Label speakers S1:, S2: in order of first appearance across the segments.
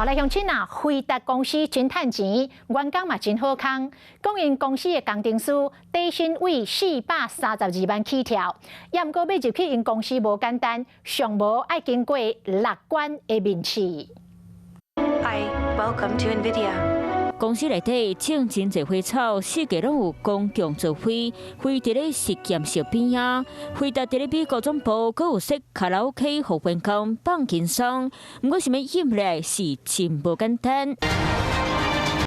S1: 后来乡亲啊，回答公司真趁钱，员工嘛真好康。供应公司的工程师底薪为432万起跳，也毋过要入去因公司无简单，上无爱经过6关的面试。
S2: Hi, welcome to NVIDIA.
S3: 公司内底种真侪花草，四界拢有公共造花，花伫咧实验室边啊，回答伫咧美国总部，阁有设卡拉 OK 互员工放轻松。毋过想要引来是真无简单。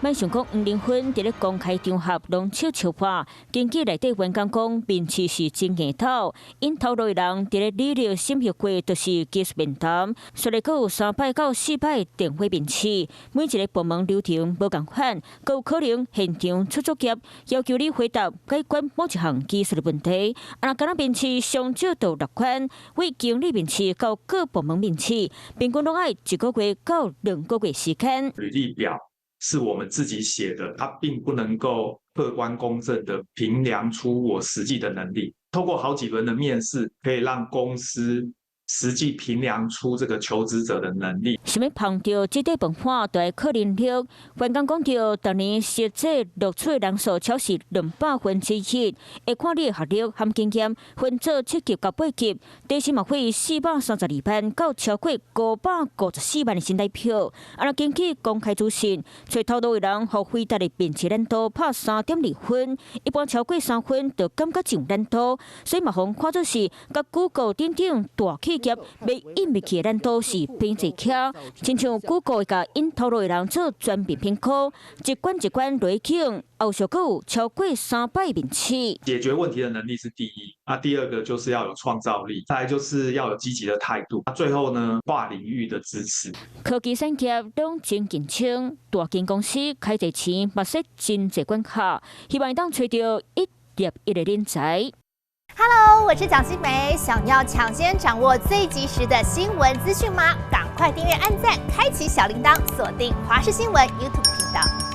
S3: 莫想讲黄玲芬伫咧公开场合拢笑笑话，根据内底员工讲，面试是真硬头，因头路的人伫咧履历审核过，就是技术面谈，所以阁有3摆到4摆电话面试，每一个部门流程无共款，阁有可能现场出作业，要求你回答解决某一项技术的问题。若敢若面试上少到6关，为经理面试到各部门面试，平均拢爱1个月到2个月时间。
S4: 履历表是我们自己写的，它并不能够客观公正的评量出我实际的能力。透过好几轮的面试，可以让公司实际评量出这个求职者的能力。
S3: 想要碰到这类文化，就要靠能力。员工讲到，当年实际录取的人数超是100%，会看你的学历和经验，分做7级到8级，底薪嘛会432万到超过554万的新台票。若根据公开资讯，找头路的人，互回答的面试难度拍3.2分，一般超过3分就感觉真难度，所以嘛，互看作是甲 Google 等大企业要引入去的难度是偏侪巧，亲像 Google 会甲因头路的人做全面评估，一关一关落去，后续阁有超过300面试。
S4: 解决问题的能力是第一，第二个就是要有创造力，再来就是要有积极的态度，最后呢，跨领域的支持。
S3: 科技产业拢真竞争，大间公司开侪钱，嘛说真侪关卡，希望当找到一业一的人才。
S5: Hello， 我是蒋欣梅。想要抢先掌握最及时的新闻资讯吗？赶快订阅、按赞、开启小铃铛，锁定华视新闻 YouTube 频道。